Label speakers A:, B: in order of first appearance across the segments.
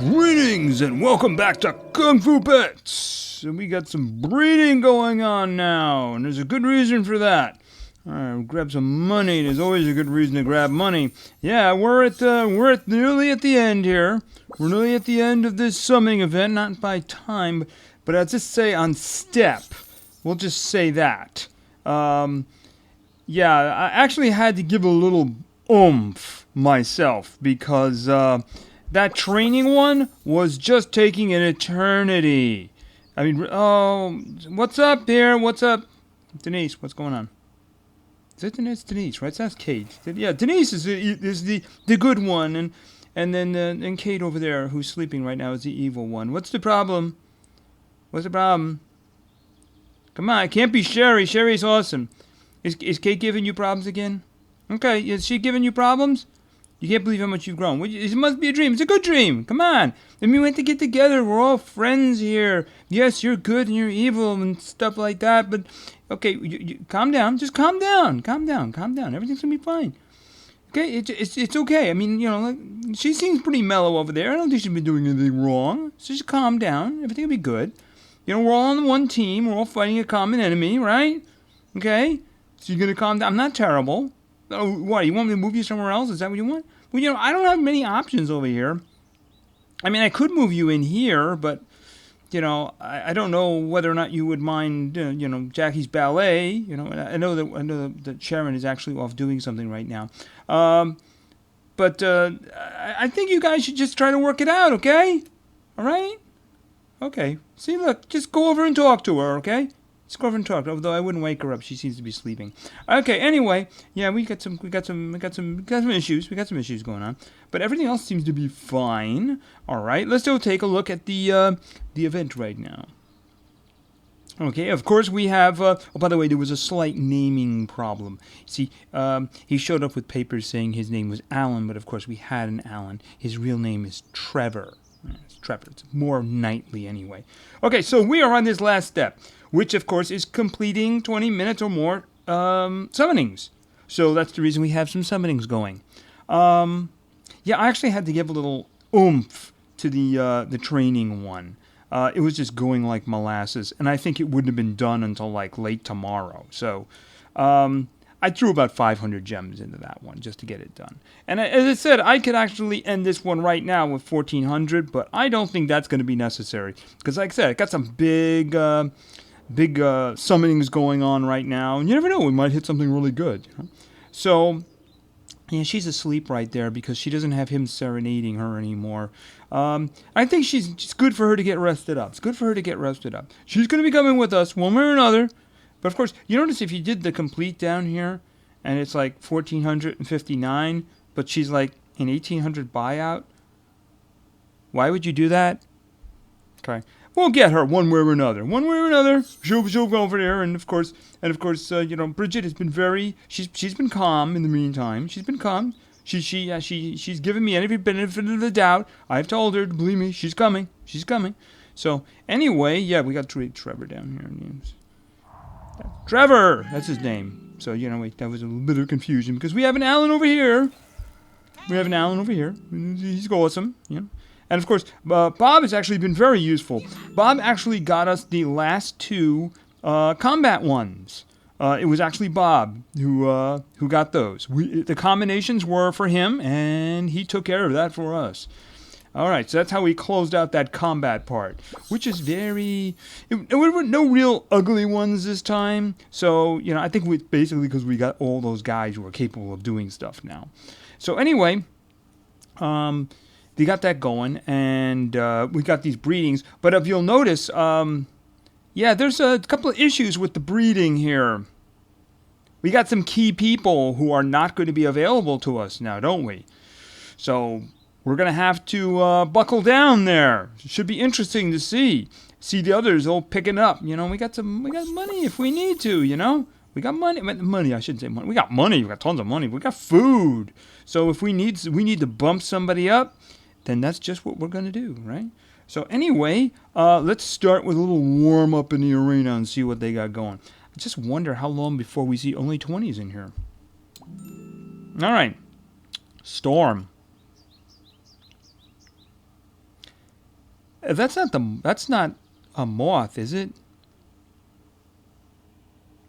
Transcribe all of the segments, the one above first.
A: Greetings and welcome back to Kung Fu Pets! And we got some breeding going on now, and there's a good reason for that. Alright, grab some money. There's always a good reason to grab money. Yeah, we're nearly at the end here. We're nearly at the end of this summoning event, not by time, but I'll just say on step. We'll just say that. Yeah, I actually had to give a little oomph myself because that training one was just taking an eternity. I mean, oh, what's up here? What's up? Denise, what's going on? Is it Denise? Denise, right? That's Kate. Yeah, Denise is the good one, and then Kate over there, who's sleeping right now, is the evil one. What's the problem? What's the problem? Come on, it can't be Sherry. Sherry's awesome. Is Kate giving you problems again? Okay, is she giving you problems? You can't believe how much you've grown. It must be a dream. It's a good dream. Come on. I mean, we have to get together. We're all friends here. Yes, you're good and you're evil and stuff like that. But, okay, you calm down. Just calm down. Calm down. Calm down. Everything's going to be fine. Okay? It's okay. I mean, you know, like, she seems pretty mellow over there. I don't think she's been doing anything wrong. So just calm down. Everything will be good. You know, we're all on one team. We're all fighting a common enemy, right? Okay? So you're going to calm down. I'm not terrible. Oh, what, you want me to move you somewhere else? Is that what you want? Well, you know, I don't have many options over here. I mean, I could move you in here, but, you know, I don't know whether or not you would mind, you know, Jackie's ballet. You know, I know that Sharon is actually off doing something right now. But I think you guys should just try to work it out, okay? All right? Okay. See, look, just go over and talk to her, okay? Let's go over and talk. Although I wouldn't wake her up, she seems to be sleeping. Okay. Anyway, yeah, we got some issues. We got some issues going on, but everything else seems to be fine. All right. Let's go take a look at the event right now. Okay. Of course, we have. Oh, by the way, there was a slight naming problem. See, he showed up with papers saying his name was Alan, but of course we had an Alan. His real name is Trevor. It's Trevor. It's more knightly anyway. Okay. So we are on this last step, which, of course, is completing 20 minutes or more summonings. So that's the reason we have some summonings going. Yeah, I actually had to give a little oomph to the training one. It was just going like molasses, and I think it wouldn't have been done until, like, late tomorrow. So I threw about 500 gems into that one just to get it done. And as I said, I could actually end this one right now with 1,400, but I don't think that's going to be necessary. Because, like I said, I got some big summonings going on right now, and you never know, we might hit something really good. You know? So, yeah, she's asleep right there because she doesn't have him serenading her anymore. I think it's good for her to get rested up. It's good for her to get rested up. She's going to be coming with us one way or another. But of course, you notice if you did the complete down here, and it's like 1,459, but she's like an 1,800 buyout. Why would you do that? Okay. We'll get her one way or another. One way or another, she'll go over there, and of course, you know, Bridget has been she's been calm in the meantime. She's been calm. She's given me every benefit of the doubt. I've told her, believe me, she's coming. She's coming. So anyway, yeah, we got Trevor down here. Trevor, that's his name. So you know, wait, that was a little bit of confusion because we have an Alan over here. He's awesome. You know. And, of course, Bob has actually been very useful. Bob actually got us the last two combat ones. It was actually Bob who got those. The combinations were for him, and he took care of that for us. All right, so that's how we closed out that combat part, which is very... There were no real ugly ones this time. So, you know, I think basically because we got all those guys who are capable of doing stuff now. So, anyway... They got that going, and we got these breedings. But if you'll notice, yeah, there's a couple of issues with the breeding here. We got some key people who are not going to be available to us now, don't we? So we're going to have to buckle down there. It should be interesting to see the others all picking up. You know, we got money if we need to. You know, we got money. I shouldn't say money. We got money. We got tons of money. We got food. So if we need to bump somebody up, then that's just what we're going to do, right? So anyway, let's start with a little warm-up in the arena and see what they got going. I just wonder how long before we see only 20s in here. All right. Storm. That's not a moth, is it?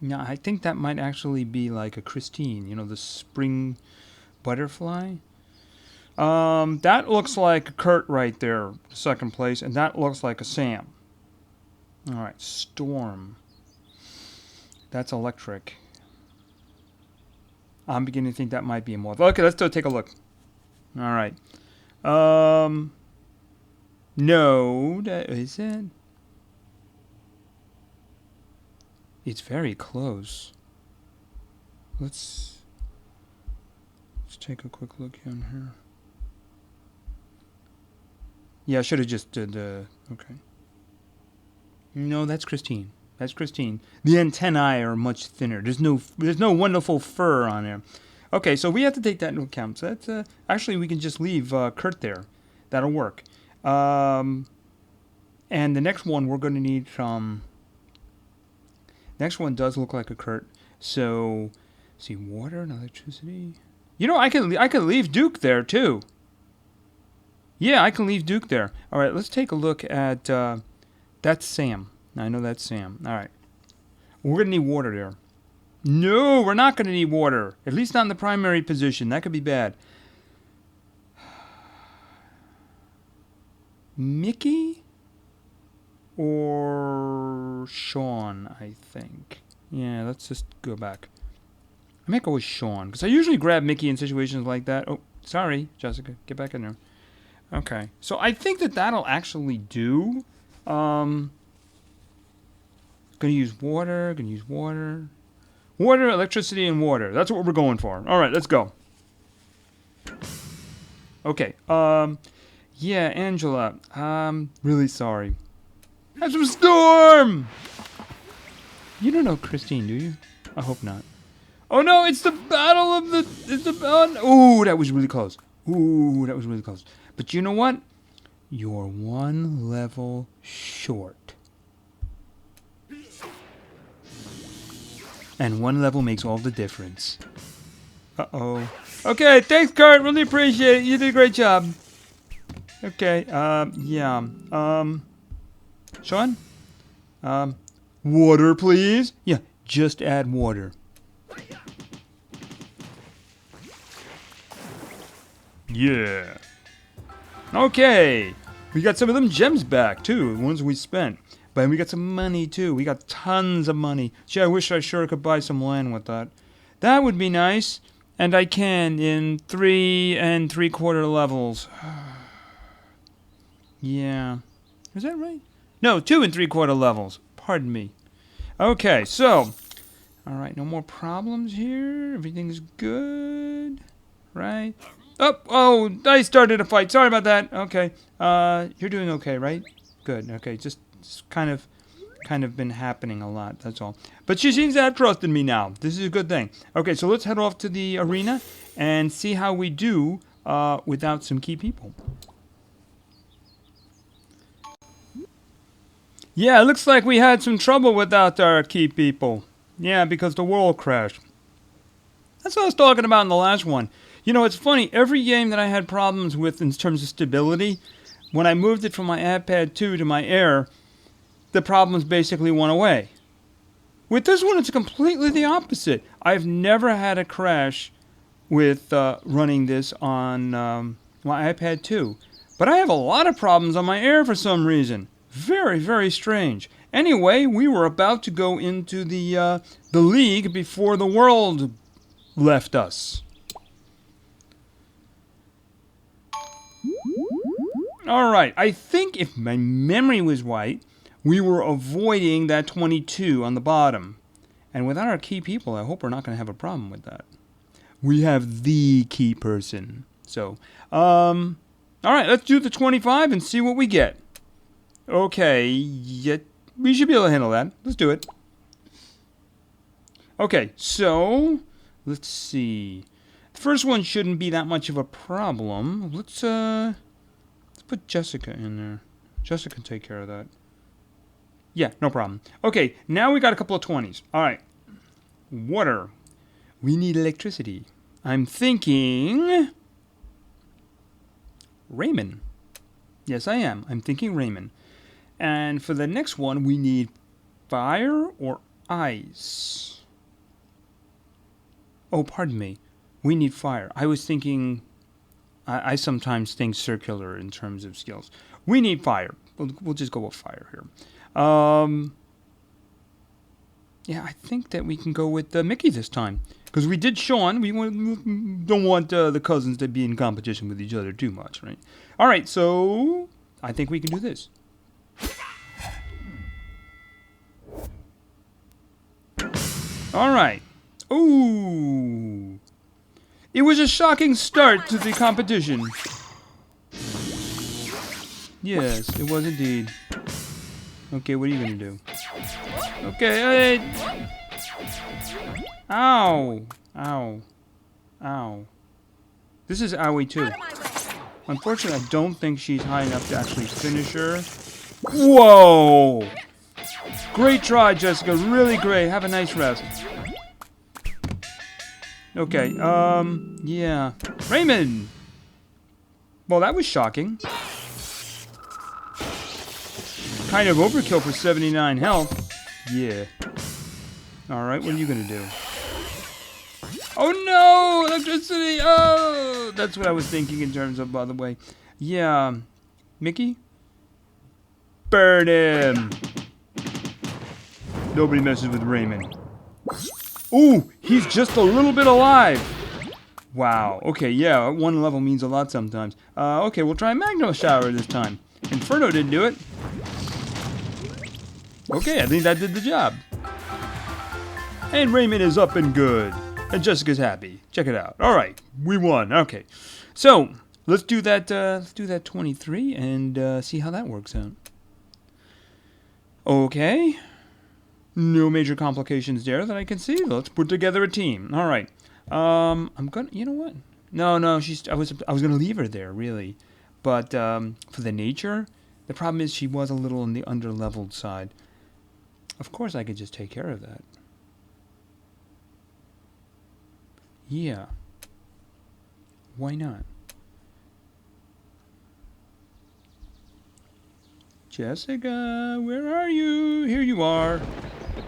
A: No, I think that might actually be like a Christine, you know, the spring butterfly. That looks like a Kurt right there, second place, and that looks like a Sam. All right, Storm. That's electric. I'm beginning to think that might be a moth. Okay, let's go take a look. All right. No, that is it. It's very close. Let's take a quick look in here. Yeah, I should have just did okay. No, that's Christine. That's Christine. The antennae are much thinner. There's no wonderful fur on there. Okay, so we have to take that into account. So that's actually we can just leave Kurt there. That'll work. And the next one we're going to need some. Next one does look like a Kurt. So, see, water and electricity. You know, I can leave Duke there too. Yeah, I can leave Duke there. All right, let's take a look at. That's Sam. I know that's Sam. All right, we're gonna need water there. No, we're not gonna need water. At least not in the primary position. That could be bad. Mickey or Sean, I think. Yeah, let's just go back. I might go with Sean, because I usually grab Mickey in situations like that. Oh, sorry, Jessica. Get back in there. Okay. So I think that'll actually do. Gonna use water. Water, electricity, and water. That's what we're going for. All right, let's go. Okay. Yeah, Angela. Really sorry. That's a storm! You don't know Christine, do you? I hope not. Oh no, it's the battle of the... Ooh, that was really close. But you know what? You're one level short. And one level makes all the difference. Uh-oh. Okay, thanks, Kurt. Really appreciate it. You did a great job. Okay, yeah. Sean? Water, please. Yeah, just add water. Yeah. Okay. We got some of them gems back, too. The ones we spent. But we got some money, too. We got tons of money. Gee, I wish I sure could buy some land with that. That would be nice. And I can in 3 3/4 levels. Yeah. Is that right? No, 2 3/4 levels. Pardon me. Okay, so. Alright, no more problems here. Everything's good. Right? Oh, I started a fight. Sorry about that. Okay. You're doing okay, right? Good. Okay, just kind of been happening a lot, that's all. But she seems to have trust in me now. This is a good thing. Okay, so let's head off to the arena and see how we do without some key people. Yeah, it looks like we had some trouble without our key people. Yeah, because the world crashed. That's what I was talking about in the last one. You know, it's funny. Every game that I had problems with in terms of stability, when I moved it from my iPad 2 to my Air, the problems basically went away. With this one, it's completely the opposite. I've never had a crash with running this on my iPad 2. But I have a lot of problems on my Air for some reason. Very, very strange. Anyway, we were about to go into the league before the world left us. Alright, I think if my memory was right, we were avoiding that 22 on the bottom. And without our key people, I hope we're not going to have a problem with that. We have the key person. So, alright, let's do the 25 and see what we get. Okay, yeah, we should be able to handle that. Let's do it. Okay, so, let's see. The first one shouldn't be that much of a problem. Let's put Jessica in there. Jessica can take care of that. Yeah, no problem. Okay, now we got a couple of 20s. All right. Water. We need electricity. I'm thinking Raymond. Yes, I am. I'm thinking Raymond. And for the next one, we need fire or ice. Oh, pardon me. We need fire. I was thinking... I sometimes think circular in terms of skills. We need fire. We'll just go with fire here. Yeah, I think that we can go with Mickey this time. Because we did Sean. We don't want the cousins to be in competition with each other too much, right? All right, so I think we can do this. All right. Ooh. It was a shocking start to the competition. Yes, it was indeed. Okay, what are you gonna do? Okay, ow! Ow. Ow. This is owie too. Unfortunately, I don't think she's high enough to actually finish her. Whoa! Great try, Jessica. Really great. Have a nice rest. Okay, yeah. Raymond! Well, that was shocking. Kind of overkill for 79 health. Yeah. Alright, what are you gonna do? Oh no! Electricity! Oh! That's what I was thinking in terms of, by the way. Yeah. Mickey? Burn him! Nobody messes with Raymond. Ooh! He's just a little bit alive! Wow. Okay, yeah, one level means a lot sometimes. Okay, we'll try Magno Shower this time. Inferno didn't do it. Okay, I think that did the job. And Raymond is up and good. And Jessica's happy. Check it out. All right, we won. Okay, so let's do that. Let's do that 23 and see how that works out. Okay, no major complications there that I can see. Let's put together a team. All right. I'm gonna. You know what? No. I was gonna leave her there really, but for the nature, the problem is she was a little on the underleveled side. Of course, I could just take care of that. Yeah. Why not? Jessica, where are you? Here you are.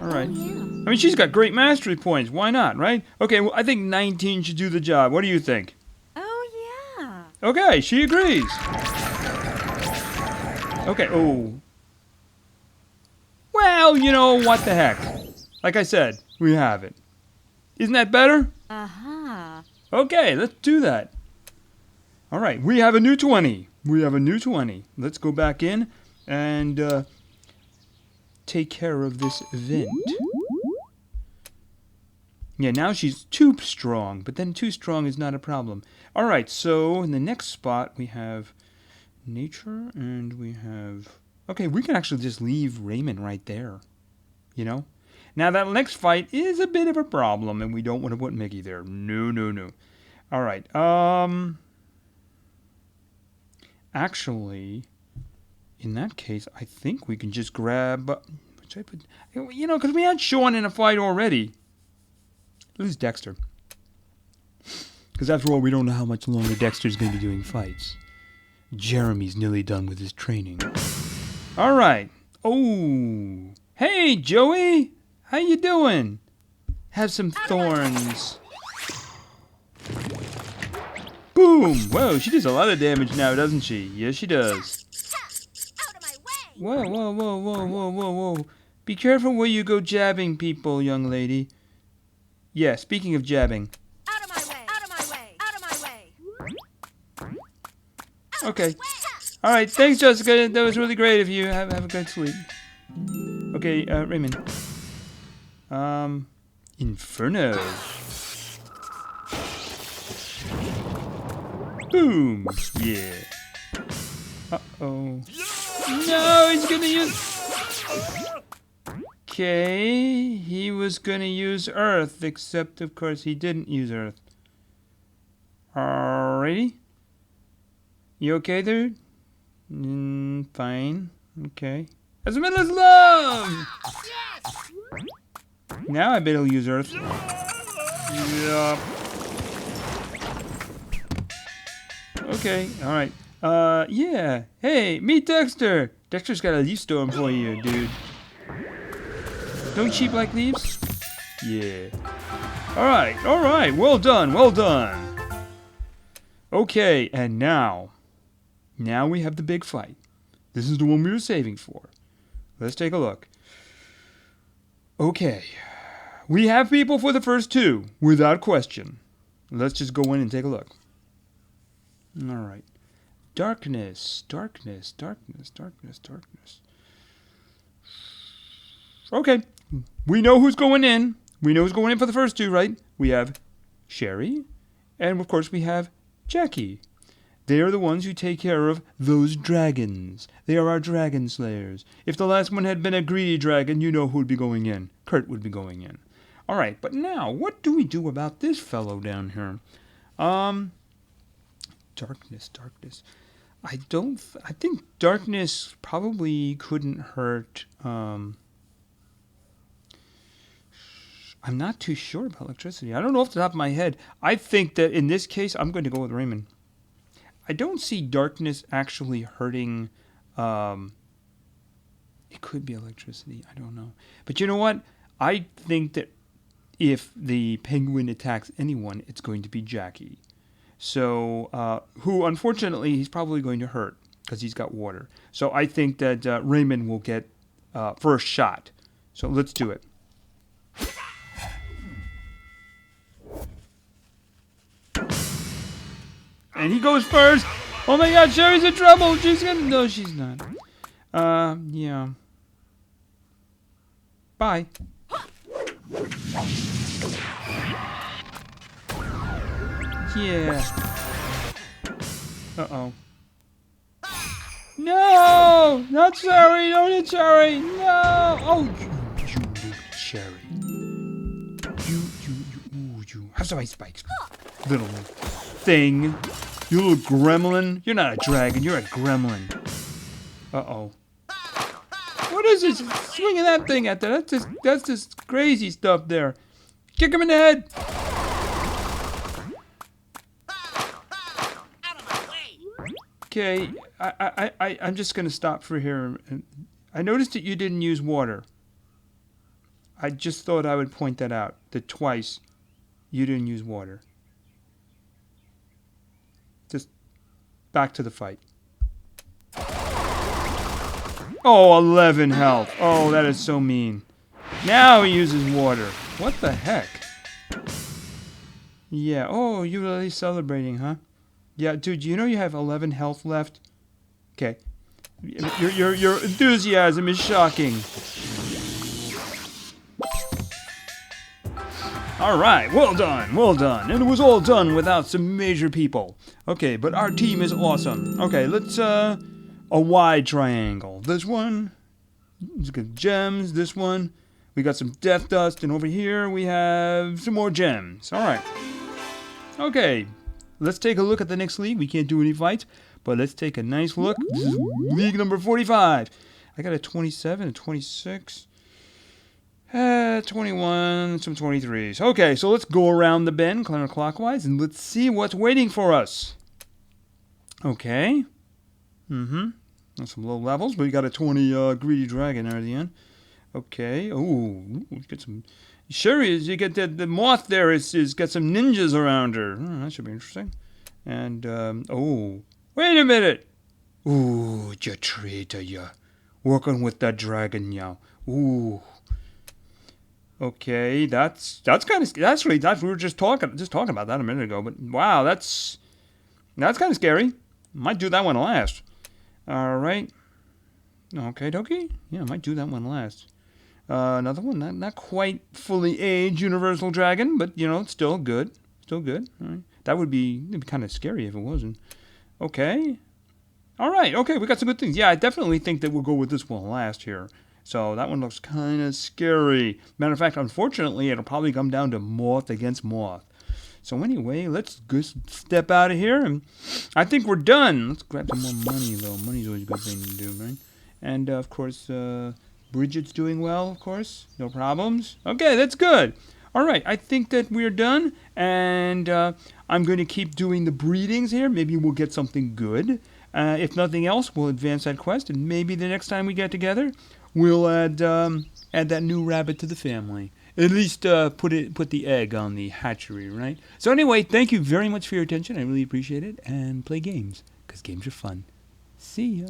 A: All right.
B: Oh, yeah.
A: I mean, she's got great mastery points. Why not, right? Okay, well, I think 19 should do the job. What do you think?
B: Oh, yeah.
A: Okay, she agrees. Okay, oh. Well, you know, what the heck. Like I said, we have it. Isn't that better?
B: Uh-huh.
A: Okay, let's do that. All right, we have a new 20. We have a new 20. Let's go back in and take care of this event. Yeah, now she's too strong, but then too strong is not a problem. All right, so in the next spot we have nature and we have... Okay, we can actually just leave Raymond right there, you know? Now that next fight is a bit of a problem and we don't want to put Mickey there. No. All right, actually, in that case, I think we can just grab... which I put, you know, because we had Sean in a fight already. Lose Dexter. Because after all, we don't know how much longer Dexter's going to be doing fights. Jeremy's nearly done with his training. All right. Oh. Hey, Joey. How you doing? Have some thorns. Boom. Whoa, she does a lot of damage now, doesn't she? Yes, she does.
B: Out of my way.
A: Whoa. Be careful where you go jabbing people, young lady. Yeah, speaking of jabbing.
B: Out of my way. Out of my way. Out of my way.
A: Okay. All right. Thanks, Jessica. That was really great of you. Have a good sleep. Okay, Raymond. Inferno. Boom. Yeah. Uh-oh. No, he's gonna use... Okay, he was gonna use Earth, except of course he didn't use Earth. Alrighty. You okay, dude? Fine. Okay. As a middle is love! Now I bet he'll use Earth. Yup. Okay, alright. Yeah. Hey, meet Dexter. Dexter's got a leaf storm for you, dude. Don't sheep like leaves? Yeah. All right. Well done, well done. Okay, and now we have the big fight. This is the one we were saving for. Let's take a look. Okay. We have people for the first two, without question. Let's just go in and take a look. All right. Darkness. Okay. We know who's going in. We know who's going in for the first two, right? We have Sherry, and of course we have Jackie. They are the ones who take care of those dragons. They are our dragon slayers. If the last one had been a greedy dragon, you know who would be going in. Kurt would be going in. All right, but now, what do we do about this fellow down here? Darkness. I think darkness probably couldn't hurt. I'm not too sure about electricity. I don't know off the top of my head. I think that in this case, I'm going to go with Raymond. I don't see darkness actually hurting. It could be electricity. I don't know. But you know what? I think that if the penguin attacks anyone, it's going to be Jackie. So, who unfortunately he's probably going to hurt because he's got water. So I think that Raymond will get first shot. So let's do it. And he goes first. Oh my God, Sherry's in trouble. No, she's not. Yeah. Bye. Yeah. Uh-oh. No! Not Sherry! Don't hit Sherry! No! Oh, you little Sherry. You. Have some ice spikes. Little thing. You little gremlin. You're not a dragon. You're a gremlin. Uh-oh. What is this? Swinging that thing at there. That's just crazy stuff there. Kick him in the head. Okay, I'm just going to stop for here. I noticed that you didn't use water. I just thought I would point that out, that twice you didn't use water. Just back to the fight. Oh, 11 health. Oh, that is so mean. Now he uses water. What the heck? Yeah, oh, you're really celebrating, huh? Yeah, dude, you know you have 11 health left? Okay. Your enthusiasm is shocking. Alright, well done. And it was all done without some major people. Okay, but our team is awesome. Okay, let's, a wide triangle. This one, let's get gems, this one. We got some death dust, and over here we have some more gems. Alright. Okay. Let's take a look at the next league. We can't do any fights, but let's take a nice look. This is league number 45. I got a 27, a 26, 21, some 23s. Okay, so let's go around the bend counterclockwise, and let's see what's waiting for us. Okay. That's some low levels, but we got a 20 greedy dragon there at the end. Okay. Ooh, get some. Sherry, you get the moth there is got some ninjas around her. That should be interesting. And, oh, wait a minute. Ooh, you traitor, you. Working with that dragon, yeah. Ooh. Okay, that's kind of, we were just talking about that a minute ago, but wow, that's kind of scary. Might do that one last. All right. Okay, dokie. Yeah, I might do that one last. Another one, not quite fully aged Universal Dragon, but, you know, it's still good. Still good. All right. It'd be kind of scary if it wasn't. Okay. All right. Okay, we got some good things. Yeah, I definitely think that we'll go with this one last here. So that one looks kind of scary. Matter of fact, unfortunately, it'll probably come down to moth against moth. So anyway, let's just step out of here, and I think we're done. Let's grab some more money, though. Money's always a good thing to do, right? And, of course, Bridget's doing well, of course. No problems. Okay, that's good. All right, I think that we're done, and I'm going to keep doing the breedings here. Maybe we'll get something good. If nothing else, we'll advance that quest, and maybe the next time we get together, we'll add that new rabbit to the family. At least put the egg on the hatchery, right? So anyway, thank you very much for your attention. I really appreciate it. And play games, because games are fun. See ya.